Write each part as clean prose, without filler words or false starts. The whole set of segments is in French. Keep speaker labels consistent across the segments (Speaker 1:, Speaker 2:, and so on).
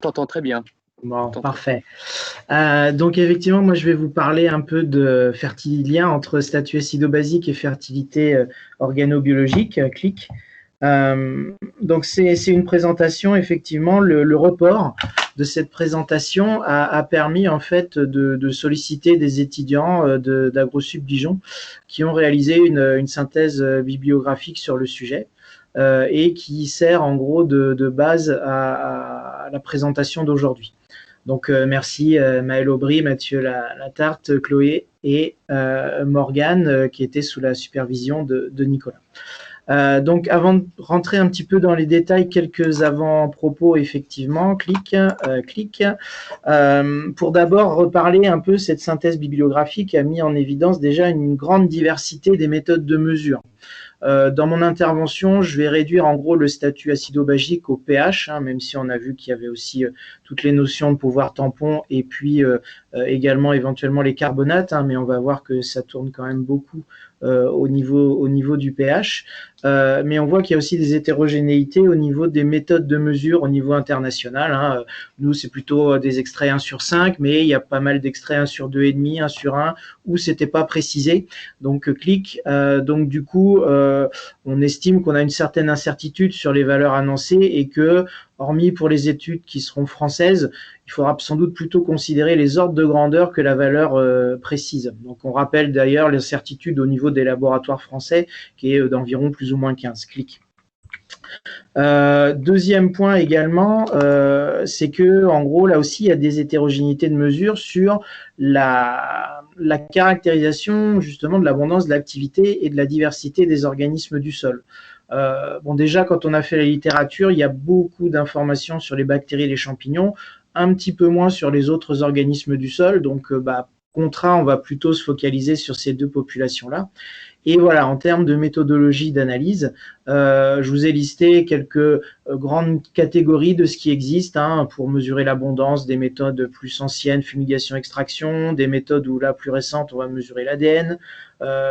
Speaker 1: t'entends très bien.
Speaker 2: Bon, parfait. Donc effectivement, moi je vais vous parler un peu de lien entre statut acido-basique et fertilité organobiologique, CLIC. Donc c'est une présentation, effectivement, le report de cette présentation a permis en fait de solliciter des étudiants d'AgroSup Dijon qui ont réalisé une synthèse bibliographique sur le sujet. Et qui sert en gros de base à la présentation d'aujourd'hui. Donc merci Maël Aubry, Mathieu Latarte, Chloé et Morgane qui était sous la supervision de Nicolas. Donc avant de rentrer un petit peu dans les détails, quelques avant-propos effectivement, clic. Pour d'abord reparler un peu, cette synthèse bibliographique a mis en évidence déjà une grande diversité des méthodes de mesure. Dans mon intervention, je vais réduire en gros le statut acido-basique au pH, même si on a vu qu'il y avait aussi toutes les notions de pouvoir tampon et puis également éventuellement les carbonates, mais on va voir que ça tourne quand même beaucoup au niveau du pH. Mais on voit qu'il y a aussi des hétérogénéités au niveau des méthodes de mesure au niveau international. Nous, c'est plutôt des extraits 1 sur 5, mais il y a pas mal d'extraits 1 sur 2,5, 1 sur 1, où c'était pas précisé. Donc, clic. Donc, du coup, on estime qu'on a une certaine incertitude sur les valeurs annoncées et que, hormis pour les études qui seront françaises, il faudra sans doute plutôt considérer les ordres de grandeur que la valeur précise. Donc on rappelle d'ailleurs l'incertitude au niveau des laboratoires français qui est d'environ plus ou moins 15 clics. Deuxième point également, c'est que en gros là aussi il y a des hétérogénéités de mesure sur la caractérisation justement de l'abondance de l'activité et de la diversité des organismes du sol. Bon, déjà quand on a fait la littérature, il y a beaucoup d'informations sur les bactéries et les champignons, un petit peu moins sur les autres organismes du sol, donc contraint, on va plutôt se focaliser sur ces deux populations-là. Et voilà, en termes de méthodologie d'analyse, je vous ai listé quelques grandes catégories de ce qui existe pour mesurer l'abondance, des méthodes plus anciennes, fumigation-extraction, des méthodes où là, plus récentes, on va mesurer l'ADN.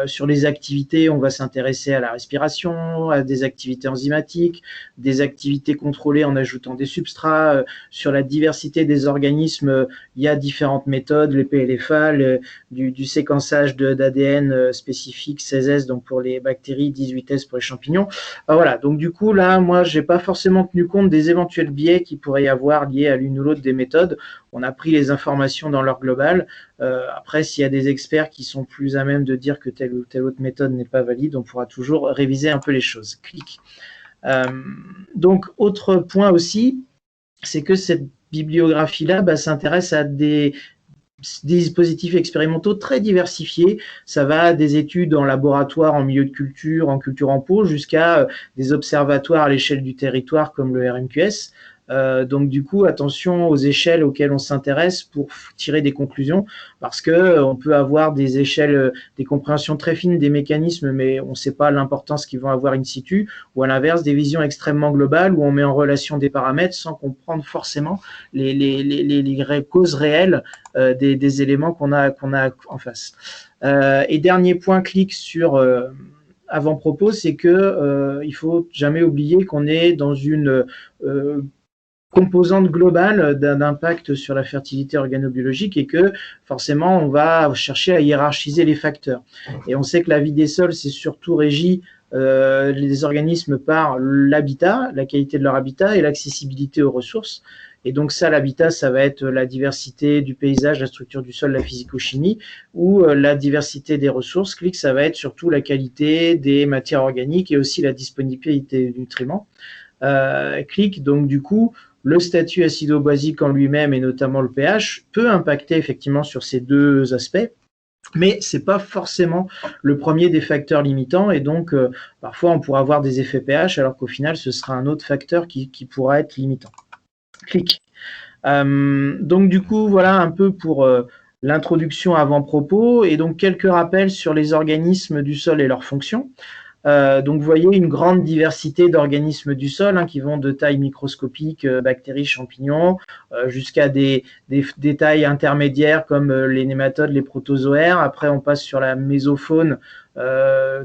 Speaker 2: Sur les activités, on va s'intéresser à la respiration, à des activités enzymatiques, des activités contrôlées en ajoutant des substrats. Sur la diversité des organismes, il y a différentes méthodes, les PLFA, du séquençage d'ADN spécifique, 16S donc pour les bactéries, 18S pour les champignons. Voilà, donc du coup là, moi, j'ai pas forcément tenu compte des éventuels biais qu'il pourrait y avoir liés à l'une ou l'autre des méthodes. On a pris les informations dans leur global. Après, s'il y a des experts qui sont plus à même de dire que telle ou telle autre méthode n'est pas valide, on pourra toujours réviser un peu les choses. Clic. Donc, autre point aussi, c'est que cette bibliographie-là s'intéresse à des dispositifs expérimentaux très diversifiés. Ça va des études en laboratoire, en milieu de culture, en culture en pot, jusqu'à des observatoires à l'échelle du territoire comme le RMQS. Donc du coup, attention aux échelles auxquelles on s'intéresse pour tirer des conclusions, parce que on peut avoir des échelles, des compréhensions très fines des mécanismes, mais on ne sait pas l'importance qu'ils vont avoir in situ, ou à l'inverse, des visions extrêmement globales où on met en relation des paramètres sans comprendre forcément les causes réelles des éléments qu'on a en face. Et dernier point, clic sur avant-propos, c'est que il faut jamais oublier qu'on est dans une composante globale d'impact sur la fertilité organobiologique et que forcément on va chercher à hiérarchiser les facteurs. Et on sait que la vie des sols, c'est surtout régi les organismes par l'habitat, la qualité de leur habitat et l'accessibilité aux ressources. Et donc ça, l'habitat, ça va être la diversité du paysage, la structure du sol, la physico-chimie, ou la diversité des ressources. Clic, ça va être surtout la qualité des matières organiques et aussi la disponibilité des nutriments. Clic, donc du coup, le statut acido-basique en lui-même et notamment le pH peut impacter effectivement sur ces deux aspects, mais c'est pas forcément le premier des facteurs limitants et donc parfois on pourra avoir des effets pH alors qu'au final ce sera un autre facteur qui pourra être limitant. Clic. Donc du coup voilà un peu pour l'introduction avant-propos et donc quelques rappels sur les organismes du sol et leurs fonctions. Donc vous voyez une grande diversité d'organismes du sol qui vont de taille microscopique, bactéries, champignons, jusqu'à des tailles intermédiaires comme les nématodes, les protozoaires. Après on passe sur la mésofaune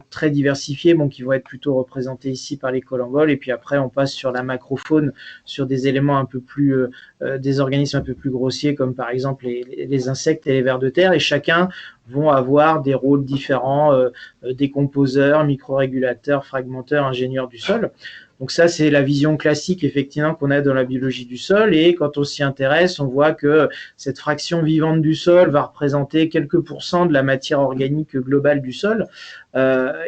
Speaker 2: très diversifiés, bon, qui vont être plutôt représentés ici par les collemboles. Et puis après, on passe sur la macrofaune, sur des éléments un peu plus, des organismes un peu plus grossiers, comme par exemple les insectes et les vers de terre. Et chacun vont avoir des rôles différents, décomposeurs, microrégulateurs, fragmenteurs, ingénieurs du sol. Donc ça, c'est la vision classique, effectivement, qu'on a dans la biologie du sol. Et quand on s'y intéresse, on voit que cette fraction vivante du sol va représenter quelques pourcents de la matière organique globale du sol.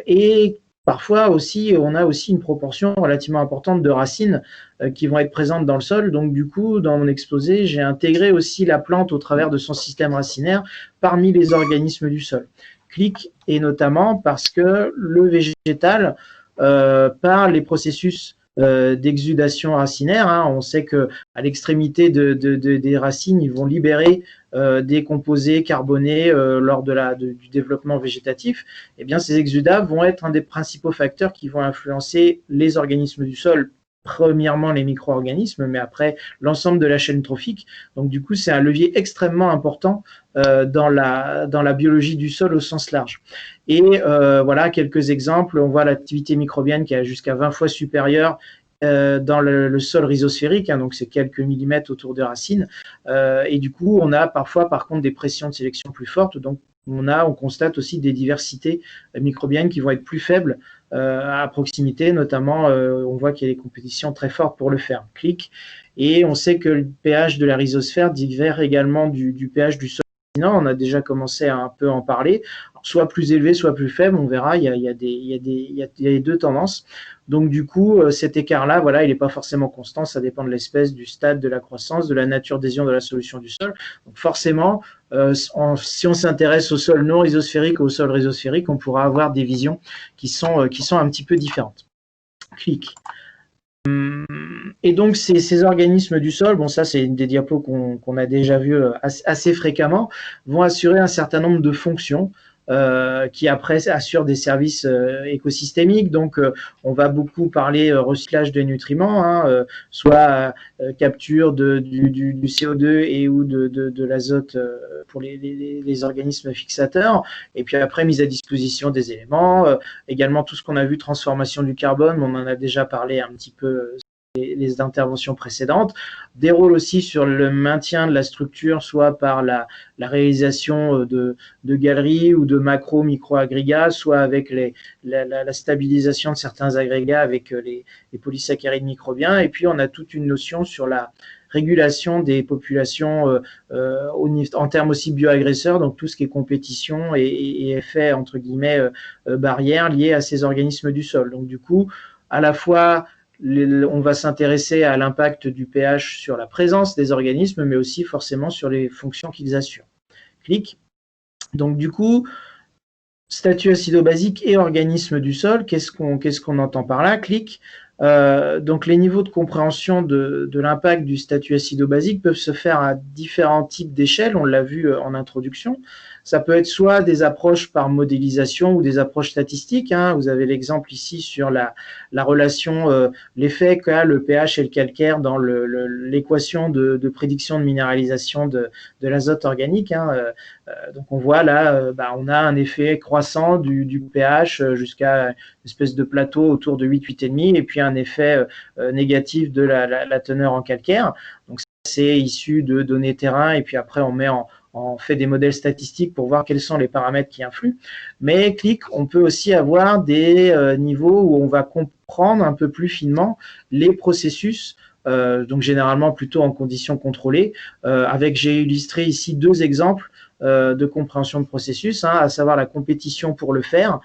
Speaker 2: Et parfois aussi, on a aussi une proportion relativement importante de racines qui vont être présentes dans le sol. Donc du coup, dans mon exposé, j'ai intégré aussi la plante au travers de son système racinaire parmi les organismes du sol. Clic, et notamment parce que le végétal, par les processus d'exudation racinaire, hein, on sait qu'à l'extrémité des racines, ils vont libérer des composés carbonés lors du développement végétatif. Eh bien, ces exudats vont être un des principaux facteurs qui vont influencer les organismes du sol, premièrement les micro-organismes, mais après l'ensemble de la chaîne trophique. Donc du coup, c'est un levier extrêmement important dans la biologie du sol au sens large. Et voilà quelques exemples. On voit l'activité microbienne qui est jusqu'à 20 fois supérieure dans le sol rhizosphérique, hein, donc c'est quelques millimètres autour des racines. Et du coup, on a parfois, par contre, des pressions de sélection plus fortes. Donc, on constate aussi des diversités microbiennes qui vont être plus faibles à proximité. Notamment, on voit qu'il y a des compétitions très fortes pour le fer. Clic. Et on sait que le pH de la rhizosphère diffère également du pH du sol. On a déjà commencé à un peu en parler. Alors, soit plus élevé, soit plus faible, on verra, il y a les deux tendances. Donc du coup, cet écart-là, voilà, il n'est pas forcément constant, ça dépend de l'espèce, du stade de la croissance, de la nature d'adhésion de la solution du sol. Donc forcément, si on s'intéresse au sol non rhizosphérique ou au sol rhizosphérique, on pourra avoir des visions qui sont un petit peu différentes. Clic. Et donc, ces organismes du sol, bon, ça, c'est des diapos qu'on a déjà vus assez fréquemment, vont assurer un certain nombre de fonctions qui après assurent des services écosystémiques. Donc, on va beaucoup parler recyclage des nutriments, hein, soit capture du CO2 et ou de l'azote pour les organismes fixateurs. Et puis après, mise à disposition des éléments. Également, tout ce qu'on a vu, transformation du carbone, on en a déjà parlé un petit peu les interventions précédentes, des rôles aussi sur le maintien de la structure, soit par la réalisation de galeries ou de macro-micro-agrégats, soit avec la stabilisation de certains agrégats avec les polysaccharides microbiens. Et puis, on a toute une notion sur la régulation des populations en termes aussi bioagresseurs, donc tout ce qui est compétition et effet, entre guillemets, barrières liés à ces organismes du sol. Donc, du coup, à la fois, on va s'intéresser à l'impact du pH sur la présence des organismes, mais aussi forcément sur les fonctions qu'ils assurent. Clic. Donc du coup, statut acido-basique et organisme du sol, qu'est-ce qu'on entend par là? Clic. Donc les niveaux de compréhension de l'impact du statut acido-basique peuvent se faire à différents types d'échelles, on l'a vu en introduction. Ça peut être soit des approches par modélisation ou des approches statistiques, hein. Vous avez l'exemple ici sur la relation, l'effet qu'a le pH et le calcaire dans l'équation de prédiction de minéralisation de l'azote organique, hein. Donc on voit là, on a un effet croissant du pH jusqu'à une espèce de plateau autour de 8, 8,5, et puis un effet négatif de la teneur en calcaire. Donc c'est issu de données terrain, et puis après on fait des modèles statistiques pour voir quels sont les paramètres qui influent. Mais clic, on peut aussi avoir des niveaux où on va comprendre un peu plus finement les processus, donc généralement plutôt en conditions contrôlées. J'ai illustré ici deux exemples de compréhension de processus, hein, à savoir la compétition pour le fer,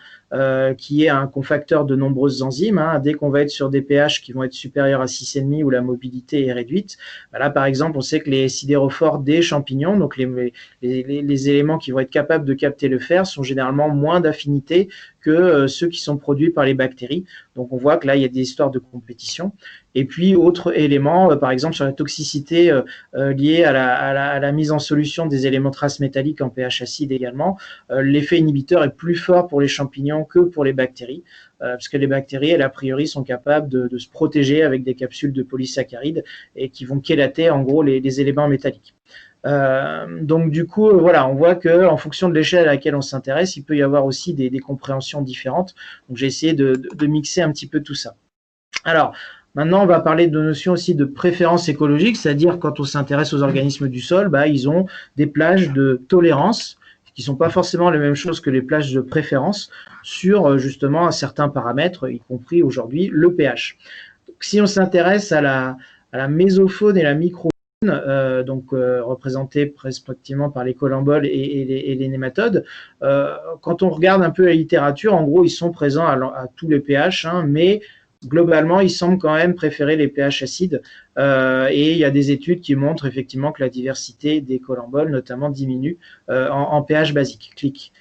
Speaker 2: qui est un cofacteur de nombreuses enzymes, hein. Dès qu'on va être sur des pH qui vont être supérieurs à 6,5, où la mobilité est réduite, là par exemple on sait que les sidérophores des champignons, donc les éléments qui vont être capables de capter le fer, sont généralement moins d'affinité que ceux qui sont produits par les bactéries. Donc on voit que là il y a des histoires de compétition. Et puis autre élément, par exemple sur la toxicité liée à la mise en solution des éléments traces métalliques en pH acide également, l'effet inhibiteur est plus fort pour les champignons que pour les bactéries, parce que les bactéries, elles, a priori, sont capables de se protéger avec des capsules de polysaccharides et qui vont chélater en gros les éléments métalliques. Donc du coup, voilà, on voit qu'en fonction de l'échelle à laquelle on s'intéresse, il peut y avoir aussi des compréhensions différentes. Donc j'ai essayé de mixer un petit peu tout ça. Alors, maintenant, on va parler de notions aussi de préférence écologique, c'est-à-dire quand on s'intéresse aux organismes du sol, bah, ils ont des plages de tolérance qui ne sont pas forcément les mêmes choses que les plages de préférence sur justement un certain paramètre, y compris aujourd'hui le pH. Donc, si on s'intéresse à la mésofaune et la microfaune, représentées respectivement par les colamboles et les nématodes, quand on regarde un peu la littérature, en gros, ils sont présents à tous les pH, hein, mais globalement, ils semblent quand même préférer les pH acides. Et il y a des études qui montrent effectivement que la diversité des colamboles, notamment, diminue en pH basique. Clic.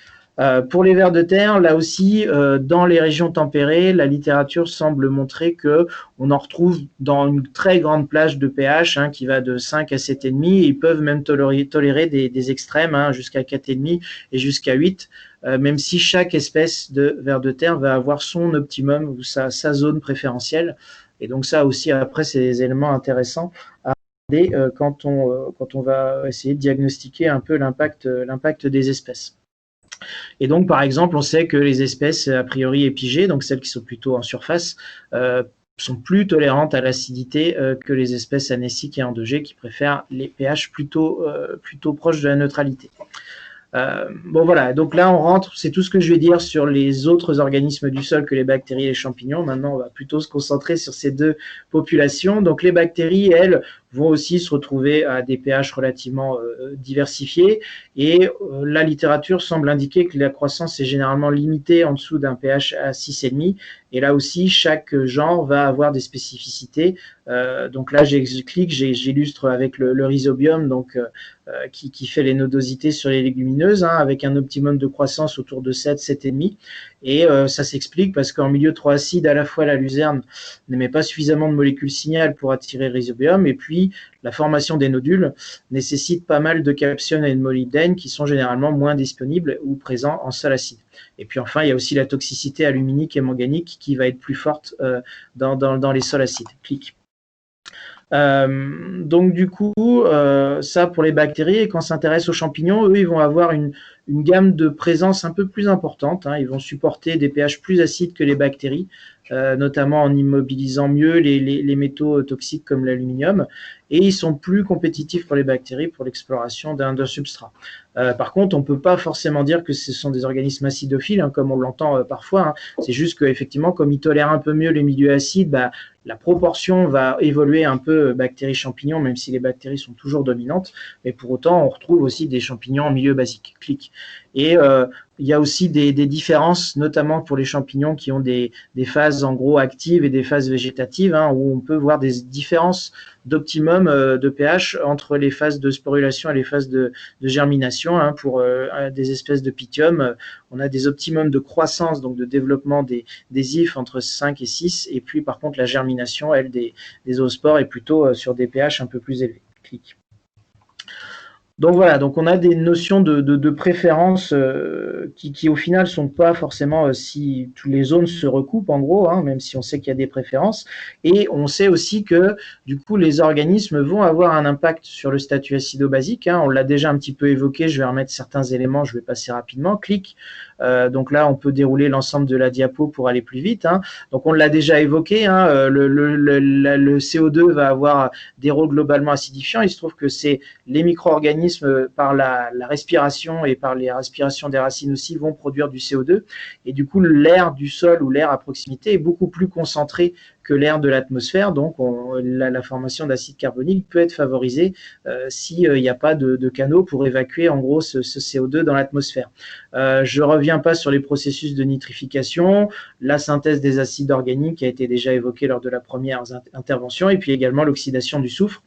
Speaker 2: Pour les vers de terre, là aussi, dans les régions tempérées, la littérature semble montrer que on en retrouve dans une très grande plage de pH, hein, qui va de 5 à 7,5, et ils peuvent même tolérer des extrêmes, hein, jusqu'à 4,5 et jusqu'à 8, même si chaque espèce de ver de terre va avoir son optimum ou sa zone préférentielle. Et donc ça aussi, après, c'est des éléments intéressants à regarder quand on va essayer de diagnostiquer un peu l'impact des espèces. Et donc, par exemple, on sait que les espèces a priori épigées, donc celles qui sont plutôt en surface, sont plus tolérantes à l'acidité que les espèces anéciques et endogées qui préfèrent les pH plutôt proches de la neutralité. Bon voilà, donc là on rentre, c'est tout ce que je vais dire sur les autres organismes du sol que les bactéries et les champignons. Maintenant on va plutôt se concentrer sur ces deux populations. Donc les bactéries, elles, vont aussi se retrouver à des pH relativement diversifiés, et la littérature semble indiquer que la croissance est généralement limitée en dessous d'un pH à 6,5, et là aussi chaque genre va avoir des spécificités. Donc là j'illustre avec le rhizobium, donc qui fait les nodosités sur les légumineuses, hein, avec un optimum de croissance autour de 7, 7,5. Et ça s'explique parce qu'en milieu trop acide, à la fois la luzerne n'émet pas suffisamment de molécules signal pour attirer le rhizobium, et puis la formation des nodules nécessite pas mal de cationnes et de molybdène qui sont généralement moins disponibles ou présents en sol acide. Et puis enfin, il y a aussi la toxicité aluminique et manganique qui va être plus forte dans les sols acides. Clic. Donc du coup, ça pour les bactéries. Et quand on s'intéresse aux champignons, eux, ils vont avoir une gamme de présence un peu plus importante, hein. Ils vont supporter des pH plus acides que les bactéries, notamment en immobilisant mieux les métaux toxiques comme l'aluminium, et ils sont plus compétitifs pour les bactéries pour l'exploration d'un substrat. Par contre, on ne peut pas forcément dire que ce sont des organismes acidophiles, hein, comme on l'entend parfois, hein. C'est juste qu'effectivement, comme ils tolèrent un peu mieux les milieux acides, bah, la proportion va évoluer un peu bactéries-champignons, même si les bactéries sont toujours dominantes, mais pour autant, on retrouve aussi des champignons en milieu basique. Clic. Et il y a aussi des différences, notamment pour les champignons qui ont des phases en gros actives et des phases végétatives, hein, où on peut voir des différences d'optimum de pH entre les phases de sporulation et les phases de germination, hein. Pour des espèces de pythium, on a des optimums de croissance, donc de développement des ifs entre 5 et 6, et puis par contre la germination, elle, des zoospores est plutôt sur des pH un peu plus élevés. Clic. Donc voilà, donc on a des notions de préférence qui au final sont pas forcément si toutes les zones se recoupent en gros, hein, même si on sait qu'il y a des préférences. Et on sait aussi que du coup les organismes vont avoir un impact sur le statut acido-basique, hein. On l'a déjà un petit peu évoqué, je vais remettre certains éléments, je vais passer rapidement. Clic. Donc là, on peut dérouler l'ensemble de la diapo pour aller plus vite, hein. Donc on l'a déjà évoqué, hein, le CO2 va avoir des rôles globalement acidifiants. Il se trouve que c'est les micro-organismes par la respiration et par les respirations des racines aussi vont produire du CO2, et du coup l'air du sol ou l'air à proximité est beaucoup plus concentré que l'air de l'atmosphère, donc la formation d'acide carbonique peut être favorisée s'il n'y a pas de canaux pour évacuer en gros ce CO2 dans l'atmosphère. Je ne reviens pas sur les processus de nitrification, la synthèse des acides organiques qui a été déjà évoquée lors de la première intervention, et puis également l'oxydation du soufre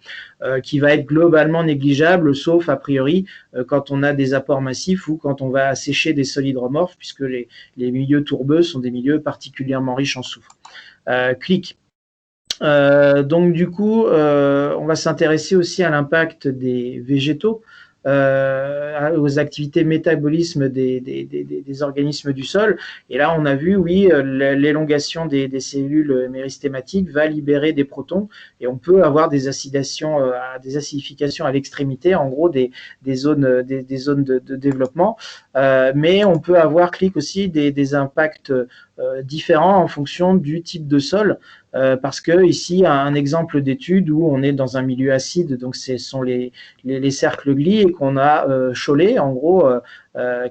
Speaker 2: qui va être globalement négligeable, sauf a priori quand on a des apports massifs ou quand on va assécher des solides hydromorphes, puisque les milieux tourbeux sont des milieux particulièrement riches en soufre. Clic. Donc du coup, on va s'intéresser aussi à l'impact des végétaux aux activités métabolisme des organismes du sol. Et là, on a vu, oui, l'élongation des cellules méristématiques va libérer des protons et on peut avoir des acidifications à l'extrémité, en gros des zones de développement. Mais on peut avoir, aussi, des impacts différents en fonction du type de sol. Parce que ici, un exemple d'étude où on est dans un milieu acide, donc ce sont les cercles glis et qu'on a Cholet, en gros,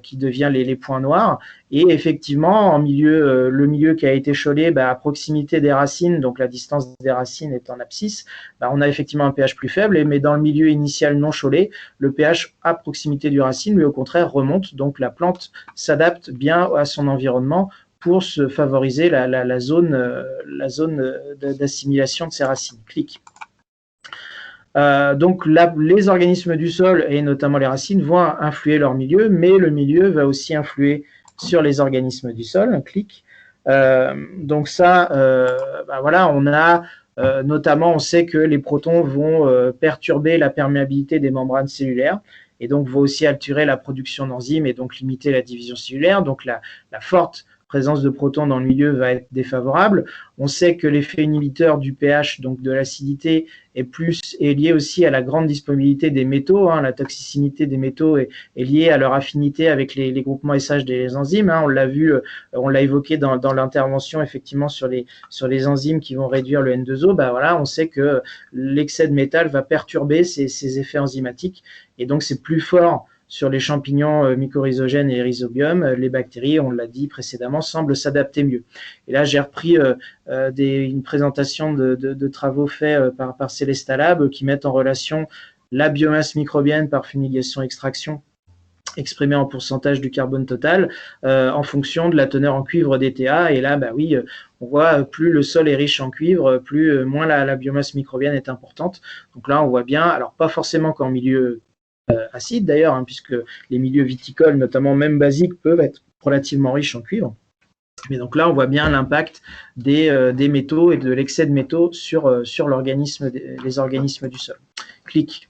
Speaker 2: qui devient les points noirs. Et effectivement, le milieu qui a été Cholet, à proximité des racines, donc la distance des racines est en abscisse, on a effectivement un pH plus faible, mais dans le milieu initial non Cholet, le pH à proximité du racine, lui, au contraire, remonte. Donc la plante s'adapte bien à son environnement pour se favoriser la zone d'assimilation de ces racines. Clic. Donc les organismes du sol, et notamment les racines, vont influer leur milieu, mais le milieu va aussi influer sur les organismes du sol. Clic. Donc ça, voilà, on a notamment, on sait que les protons vont perturber la perméabilité des membranes cellulaires, et donc vont aussi altérer la production d'enzymes et donc limiter la division cellulaire. Donc la forte présence de protons dans le milieu va être défavorable. On sait que l'effet inhibiteur du pH, donc de l'acidité, est lié aussi à la grande disponibilité des métaux. La toxicité des métaux est liée à leur affinité avec les groupements SH des enzymes. On l'a vu, on l'a évoqué dans l'intervention, effectivement, sur les enzymes qui vont réduire le N2O. Voilà, on sait que l'excès de métal va perturber ces effets enzymatiques, et donc c'est plus fort sur les champignons mycorhizogènes et rhizobium. Les bactéries, on l'a dit précédemment, semblent s'adapter mieux. Et là, j'ai repris une présentation de travaux faits par Célesta Lab qui mettent en relation la biomasse microbienne par fumigation-extraction exprimée en pourcentage du carbone total en fonction de la teneur en cuivre des TA. Et là, oui, on voit plus le sol est riche en cuivre, moins la biomasse microbienne est importante. Donc là, on voit bien, alors pas forcément qu'en milieu acide d'ailleurs, puisque les milieux viticoles, notamment même basiques, peuvent être relativement riches en cuivre. Mais donc là, on voit bien l'impact des métaux et de l'excès de métaux sur les organismes du sol. Clic.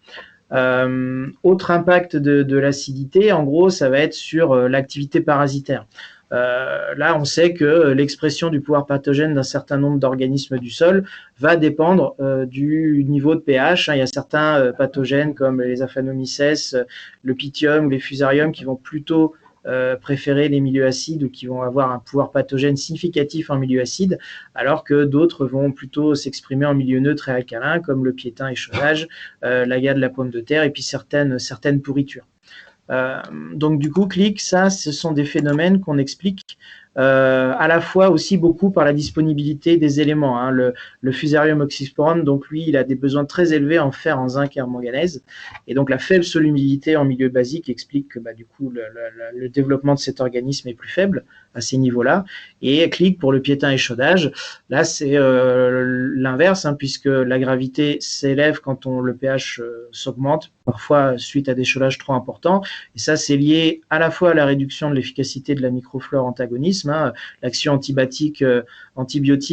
Speaker 2: Autre impact de l'acidité, en gros, ça va être sur l'activité parasitaire. Là, on sait que l'expression du pouvoir pathogène d'un certain nombre d'organismes du sol va dépendre du niveau de pH. Il y a certains pathogènes comme les Aphanomyces, le Pythium, les Fusariums qui vont plutôt préférer les milieux acides ou qui vont avoir un pouvoir pathogène significatif en milieu acide, alors que d'autres vont plutôt s'exprimer en milieu neutre et alcalin, comme le piétin échaudage, l'agade, la pomme de terre, et puis certaines pourritures. Donc du coup, clic, ça, ce sont des phénomènes qu'on explique à la fois aussi beaucoup par la disponibilité des éléments. Le Fusarium oxysporum, donc lui, il a des besoins très élevés en fer, en zinc et en manganèse, et donc la faible solubilité en milieu basique explique que du coup le développement de cet organisme est plus faible à ces niveaux-là. Et clic pour le piétin échaudage, là c'est l'inverse, puisque la gravité s'élève quand le pH s'augmente, parfois suite à des échaudages trop importants, et ça c'est lié à la fois à la réduction de l'efficacité de la microflore antagonisme, l'action antibiotique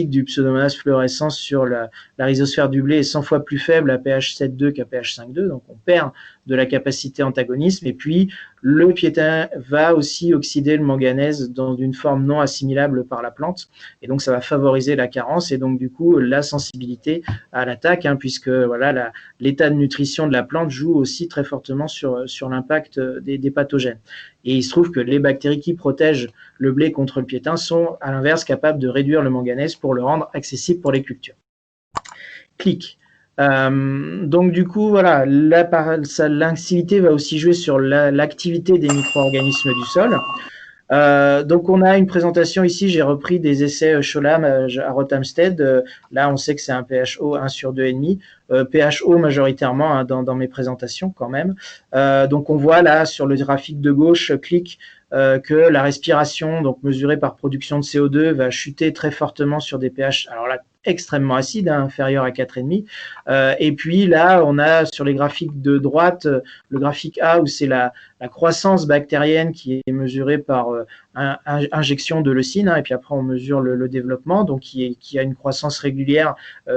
Speaker 2: du Pseudomonas fluorescens sur la rhizosphère du blé est 100 fois plus faible à pH 7,2 qu'à pH 5,2, donc on perd de la capacité antagonisme. Et puis le piétin va aussi oxyder le manganèse dans une forme non assimilable par la plante, et donc ça va favoriser la carence et donc du coup la sensibilité à l'attaque, puisque voilà, l'état de nutrition de la plante joue aussi très fortement sur l'impact des pathogènes. Et il se trouve que les bactéries qui protègent le blé contre le piétin sont à l'inverse capables de réduire le manganèse pour le rendre accessible pour les cultures. Clic. Donc du coup, voilà, l'activité va aussi jouer sur l'activité des micro-organismes du sol. Donc on a une présentation ici, j'ai repris des essais Scholam à Rothamsted. Là, on sait que c'est un pH-O 1 sur 2,5. pH-O majoritairement dans mes présentations quand même. Donc on voit là sur le graphique de gauche, clic, que la respiration, donc mesurée par production de CO2, va chuter très fortement sur des pH, alors là, extrêmement acide, inférieur à 4,5. Et puis là, on a sur les graphiques de droite, le graphique A où c'est la croissance bactérienne qui est mesurée par injection de leucine, et puis après on mesure le développement, donc qui a une croissance régulière,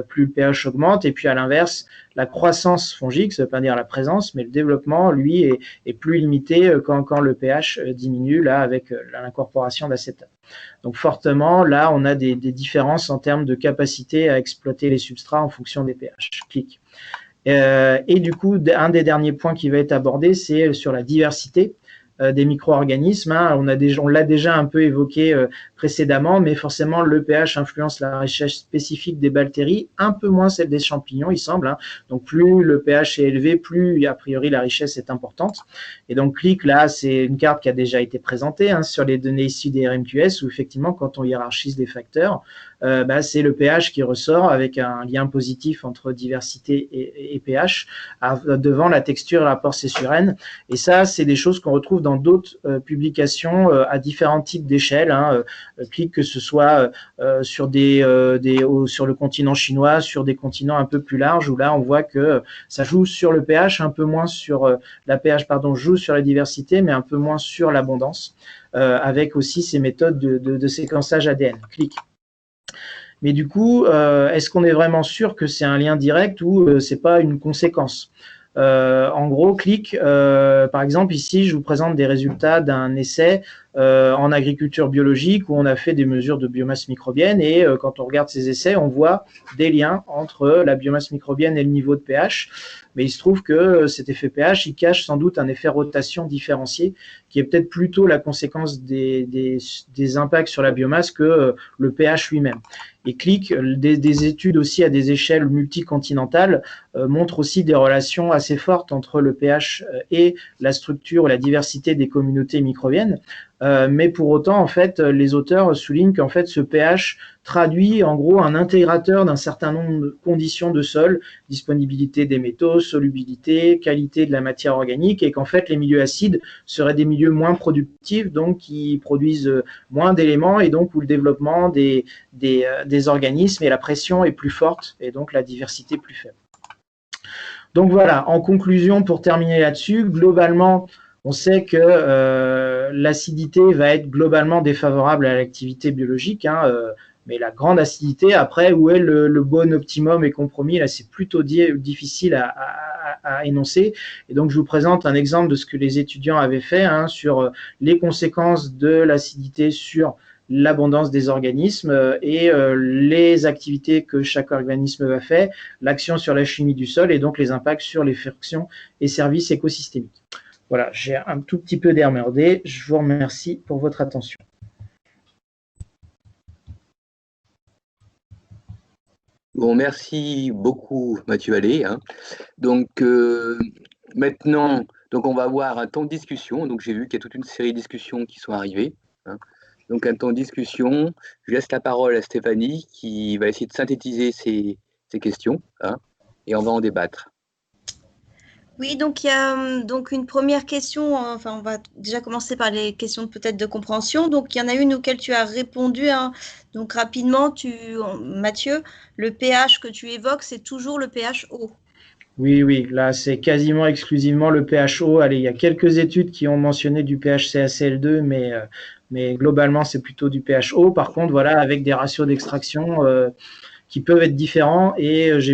Speaker 2: plus le pH augmente, et puis à l'inverse, l'inverse, la croissance fongique, ça ne veut pas dire la présence, mais le développement, lui, est plus limité quand le pH diminue, là, avec l'incorporation d'acétate. Donc fortement, là, on a des différences en termes de capacité à exploiter les substrats en fonction des pH. Clic. Et du coup, un des derniers points qui va être abordé, c'est sur la diversité des micro-organismes. Hein. On l'a déjà un peu évoqué précédemment, mais forcément, le pH influence la richesse spécifique des bactéries, un peu moins celle des champignons, il semble. Hein. Donc, plus le pH est élevé, plus, a priori, la richesse est importante. Et donc, clic, là, c'est une carte qui a déjà été présentée hein, sur les données issues des RMQS, où effectivement, quand on hiérarchise les facteurs, c'est le pH qui ressort avec un lien positif entre diversité et pH devant la texture et le rapport C/N. Et ça, c'est des choses qu'on retrouve dans d'autres publications à différents types d'échelles. Hein, clic, que ce soit sur le continent chinois, sur des continents un peu plus larges, où là, on voit que ça joue sur le pH, un peu moins sur la pH, pardon, joue sur la diversité, mais un peu moins sur l'abondance, avec aussi ces méthodes de séquençage ADN. Clic. Mais du coup, est-ce qu'on est vraiment sûr que c'est un lien direct ou c'est pas une conséquence? En gros, clic, par exemple, ici, je vous présente des résultats d'un essai en agriculture biologique où on a fait des mesures de biomasse microbienne et quand on regarde ces essais, on voit des liens entre la biomasse microbienne et le niveau de pH. Mais il se trouve que cet effet pH, il cache sans doute un effet rotation différencié qui est peut-être plutôt la conséquence des impacts sur la biomasse que le pH lui-même. Et clic, des études aussi à des échelles multicontinentales montrent aussi des relations assez fortes entre le pH et la structure ou la diversité des communautés microbiennes. Mais pour autant, en fait, les auteurs soulignent qu'en fait, ce pH traduit en gros un intégrateur d'un certain nombre de conditions de sol, disponibilité des métaux, solubilité, qualité de la matière organique, et qu'en fait, les milieux acides seraient des milieux moins productifs, donc qui produisent moins d'éléments, et donc où le développement des organismes et la pression est plus forte, et donc la diversité plus faible. Donc voilà, en conclusion, pour terminer là-dessus, globalement, on sait que l'acidité va être globalement défavorable à l'activité biologique, hein, mais la grande acidité, après, où est le bon optimum et compromis, là, c'est plutôt difficile à énoncer. Et donc, je vous présente un exemple de ce que les étudiants avaient fait hein, sur les conséquences de l'acidité sur l'abondance des organismes et les activités que chaque organisme va faire, l'action sur la chimie du sol et donc les impacts sur les fonctions et services écosystémiques. Voilà, j'ai un tout petit peu démerdé. Je vous remercie pour votre attention.
Speaker 1: Bon, merci beaucoup, Mathieu Allais. Hein. Donc, maintenant, on va avoir un temps de discussion. Donc, j'ai vu qu'il y a toute une série de discussions qui sont arrivées. Hein. Donc, un temps de discussion. Je laisse la parole à Stéphanie qui va essayer de synthétiser ces questions. Hein, et on va en débattre.
Speaker 3: Oui, donc il y a donc une première question. Enfin, on va déjà commencer par les questions peut-être de compréhension. Donc, il y en a une auquel tu as répondu. Hein, donc, rapidement, Mathieu, le pH que tu évoques, c'est toujours le pH haut.
Speaker 2: Oui, là, c'est quasiment exclusivement le pH haut. Allez, il y a quelques études qui ont mentionné du pH CaCl2, mais globalement, c'est plutôt du pH haut. Par contre, voilà, avec des ratios d'extraction qui peuvent être différents et j'ai